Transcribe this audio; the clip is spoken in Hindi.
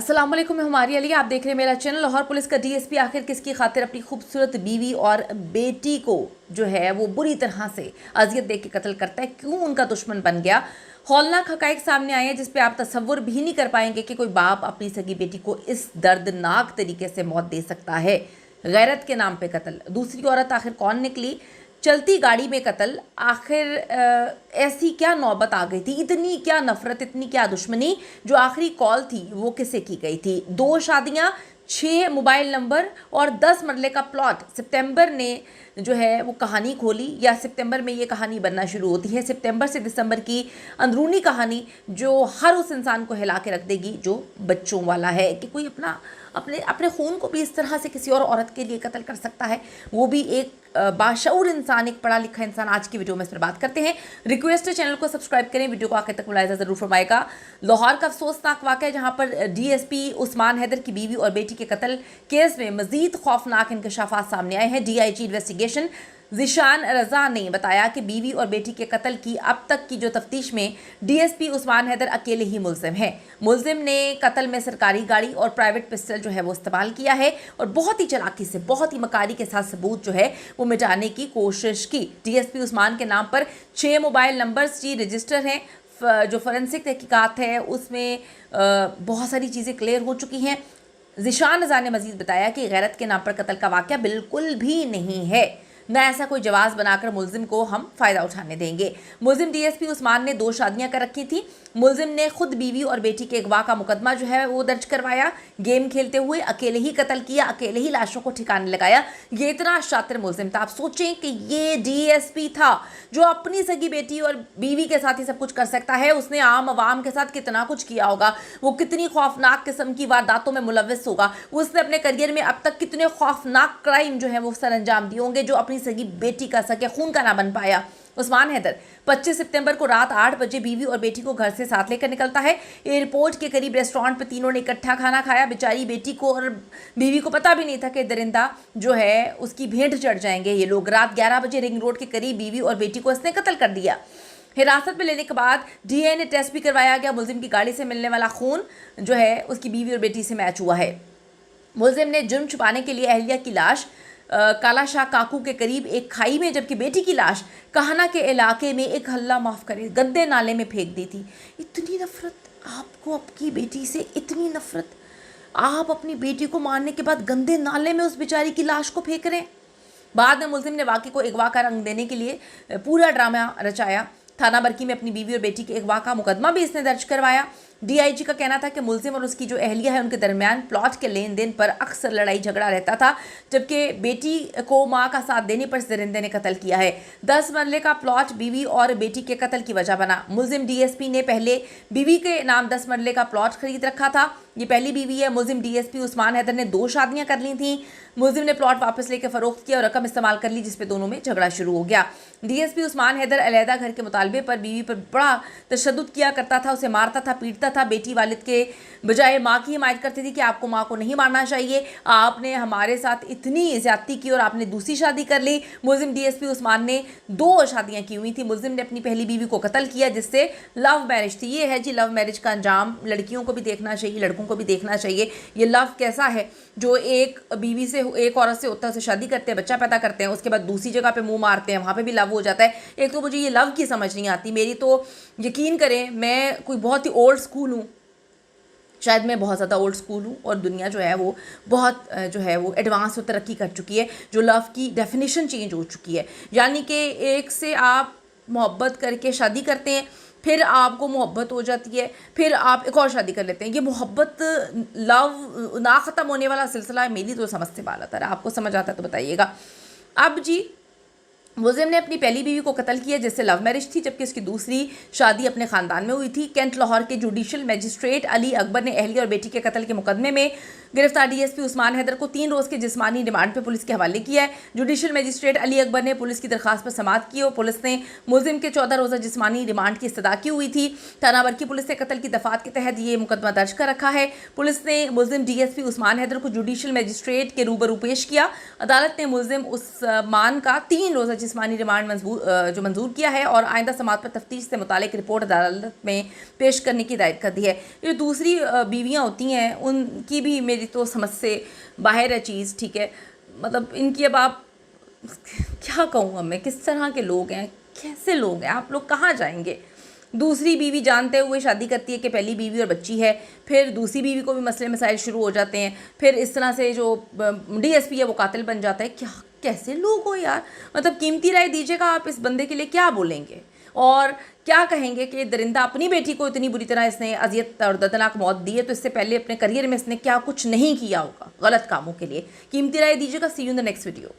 अस्सलाम वालेकुम, मैं हमारी अली, आप देख रहे हैं मेरा चैनल। लाहौर पुलिस का डीएसपी आखिर किसकी खातिर अपनी खूबसूरत बीवी और बेटी को जो है वो बुरी तरह से अजियत दे के कत्ल करता है, क्यों उनका दुश्मन बन गया। हौलनाक हकायक सामने आए हैं जिस पे आप तसव्वुर भी नहीं कर पाएंगे कि कोई बाप अपनी सगी बेटी को इस दर्दनाक तरीके से मौत दे सकता है। गैरत के नाम पे कत्ल, दूसरी औरत आखिर कौन निकली, चलती गाड़ी में कत्ल, आखिर ऐसी क्या नौबत आ गई थी, इतनी क्या नफरत, इतनी क्या दुश्मनी। जो आखिरी कॉल थी वो किसे की गई थी, 2 शादियां, 6 मोबाइल नंबर और 10 मरले का प्लॉट। सितंबर ने जो है वो कहानी खोली, या सितंबर में ये कहानी बनना शुरू होती है। सितंबर से दिसंबर की अंदरूनी कहानी जो हर उस इंसान को हिला के रख देगी जो बच्चों वाला है, कि कोई अपना अपने अपने खून को भी इस तरह से किसी और औरत के लिए कत्ल कर सकता है, वो भी एक बाशऊर इंसान, एक पढ़ा लिखा इंसान। आज की वीडियो में इस पर बात करते हैं। रिक्वेस्ट है चैनल को सब्सक्राइब करें, वीडियो को आखिर तक मुलाहिजा जरूर फरमाएगा। लाहौर का अफसोसनाक वाक़या जहां पर डीएसपी उस्मान हैदर की बीवी और बेटी के कत्ल केस में मजीद खौफनाक इंकशाफात सामने आए हैं। डीआईजी इन्वेस्टिगेशन ज़ीशान रज़ा ने बताया कि बीवी और बेटी के कत्ल की अब तक की जो तफ्तीश में डीएसपी उस्मान हैदर अकेले ही मुलजिम है। मुलजिम ने कत्ल में सरकारी गाड़ी और प्राइवेट पिस्टल जो है वो इस्तेमाल किया है और बहुत ही चालाकी से, बहुत ही मकारी के साथ सबूत जो है वो मिटाने की कोशिश की। डीएसपी उस्मान के नाम पर 6 मोबाइल नंबर्स जी रजिस्टर हैं। जो फॉरेंसिक तहकीकात है उसमें बहुत सारी चीज़ें क्लियर हो चुकी हैं। ज़ीशान रज़ा ने मजीद बताया कि गैरत के नाम पर कत्ल का वाक़या बिल्कुल भी नहीं है, न ऐसा कोई जवाब बनाकर मुलजिम को हम फ़ायदा उठाने देंगे। मुलजिम डीएसपी उस्मान ने 2 शादियां कर रखी थी। मुलजिम ने खुद बीवी और बेटी के अगवा का मुकदमा जो है वो दर्ज करवाया, गेम खेलते हुए अकेले ही कत्ल किया, अकेले ही लाशों को ठिकाने लगाया। ये इतना शातिर मुलजिम था। आप सोचें कि ये डीएसपी था जो अपनी सगी बेटी और बीवी के साथ ही सब कुछ कर सकता है। उसने आम आवाम के साथ कितना कुछ किया होगा, वो कितनी खौफनाक किस्म की वारदातों में मुलव्वस होगा। उसने अपने करियर में अब तक कितने खौफनाक क्राइम जो है वो सर अंजाम दिए होंगे जो अपनी सगी बेटी का, सगे खून का ना बन पाया। उस्मान हैदर 25 सितंबर को रात 8 बजे बीवी और बेटी को घर से साथ लेकर निकलता है। एयरपोर्ट के करीब रेस्टोरेंट पे तीनों ने इकट्ठा खाना खाया। बेचारी बेटी को और बीवी को पता भी नहीं था कि दरिंदा जो है उसकी भेंट चढ़ जाएंगे ये लोग। रात 11 बजे रिंग रोड के करीब बीवी और बेटी को इसने कत्ल कर दिया। हिरासत में लेने के बाद डीएनए टेस्ट भी करवाया गया। मुलजिम की गाड़ी से मिलने वाला खून जो है उसकी बीवी और बेटी से मैच हुआ है। मुलजिम ने जुर्म छुपाने के लिए अहलिया की लाश काला शाह काकू के करीब एक खाई में, जबकि बेटी की लाश कहाना के इलाके में एक हल्ला माफ़ करे गंदे नाले में फेंक दी थी। इतनी नफरत आपको आपकी बेटी से, इतनी नफरत, आप अपनी बेटी को मारने के बाद गंदे नाले में उस बेचारी की लाश को फेंक रहे हैं। बाद में मुलजिम ने वाक़े को अगवा का रंग देने के लिए पूरा ड्रामा रचाया। थाना बरकी में अपनी बीवी और बेटी के अगवा का मुकदमा भी इसने दर्ज करवाया। डीआईजी का कहना था कि मुलजिम और उसकी जो अहलिया है उनके दरमियान प्लॉट के लेन देन पर अक्सर लड़ाई झगड़ा रहता था, जबकि बेटी को मां का साथ देने पर दरिंदे ने कत्ल किया है। 10 मरले का प्लॉट बीवी और बेटी के कत्ल की वजह बना। मुलजिम डीएसपी ने पहले बीवी के नाम 10 मरले का प्लॉट खरीद रखा था। ये पहली बीवी है। मुलजिम डीएसपी उस्मान हैदर ने 2 शादियां कर ली थी। मुलजिम ने प्लॉट वापस लेकर फरोख्त किया और रकम इस्तेमाल कर ली, जिसपे दोनों में झगड़ा शुरू हो गया। डीएसपी उस्मान हैदर अलहदा घर के मुतालबे पर बीवी पर बड़ा तशद्दुद किया करता था, उसे मारता था, पीटता था। बेटी वालिद के बजाय माँ की हिमायत करती थी कि आपको माँ को नहीं मारना चाहिए, आपने हमारे साथ इतनी ज्यादती की और आपने दूसरी शादी कर ली। मुलजिम डीएसपी उस्मान ने 2 शादियां की हुई थी। मुलजिम ने अपनी पहली बीवी को कत्ल किया जिससे लव मैरिज थी। ये है जी लव मैरिज का अंजाम। लड़कियों को भी देखना चाहिए, लड़कों को भी देखना चाहिए ये लव कैसा है। जो एक बीवी से, एक औरत से होता है, उसे शादी करते हैं, बच्चा पैदा करते हैं, उसके बाद दूसरी जगह पे मुंह मारते हैं, वहाँ पे भी लव हो जाता है। एक तो मुझे ये लव की समझ नहीं आती। मेरी तो यकीन करें, मैं कोई बहुत ही ओल्ड स्कूल हूँ, शायद मैं बहुत ज़्यादा ओल्ड स्कूल हूँ और दुनिया जो है वो बहुत जो है वो एडवांस और तरक्की कर चुकी है। जो लव की डेफिनेशन चेंज हो चुकी है, यानी कि एक से आप मोहब्बत करके शादी करते हैं, फिर आपको मोहब्बत हो जाती है, फिर आप एक और शादी कर लेते हैं। ये मोहब्बत, लव ना ख़त्म होने वाला सिलसिला है। मेरी तो समझ से बाला था। आपको समझ आता है तो बताइएगा। अब जी मुलजिम ने अपनी पहली बीवी को कत्ल किया जिससे लव मैरिज थी, जबकि उसकी दूसरी शादी अपने खानदान में हुई थी। कैंट लाहौर के जुडिशल मजिस्ट्रेट अली अकबर ने अहलिया और बेटी के कत्ल के मुकदमे में गिरफ्तार डीएसपी उस्मान हैदर को 3 रोज़ के जिस्मानी रिमांड पर पुलिस के हवाले किया है। जुडिशल मजिस्ट्रेट अली अकबर ने पुलिस की दरखास्त पर समाअत की और पुलिस ने मुलजिम के 14 रोज़ा जिस्मानी रिमांड की इस्तदा की हुई थी। थाना बरकी पुलिस ने कत्ल की दफात के तहत ये मुकदमा दर्ज कर रखा है। पुलिस ने मुलजिम डीएसपी उस्मान हैदर को जुडिशल मजिस्ट्रेट के रूबरू पेश किया। अदालत ने मुलजिम उस्मान का 3 रोज़ा जिस्मानी रिमांड मंजूर किया है और आइंदा समात पर तफ्तीश से मुतालिक रिपोर्ट अदालत में पेश करने की हिदायत कर दी है। ये दूसरी बीवियाँ होती हैं उनकी भी मेरी तो समझ से बाहर है चीज़, ठीक है। मतलब इनकी अब आप क्या कहूँ मैं, किस तरह के लोग हैं, कैसे लोग हैं, आप लोग कहाँ जाएंगे। दूसरी बीवी जानते हुए शादी करती है कि पहली बीवी और बच्ची है, फिर दूसरी बीवी को भी मसले मसाइल शुरू हो जाते हैं, फिर इस तरह से जो डीएसपी है वो कातिल बन जाता है। क्या कैसे लोग हो यार, मतलब कीमती राय दीजिएगा, आप इस बंदे के लिए क्या बोलेंगे और क्या कहेंगे कि दरिंदा अपनी बेटी को इतनी बुरी तरह इसने अजियत और दर्दनाक मौत दी है, तो इससे पहले अपने करियर में इसने क्या कुछ नहीं किया होगा गलत कामों के लिए। कीमती राय दीजिएगा। See you in the next video.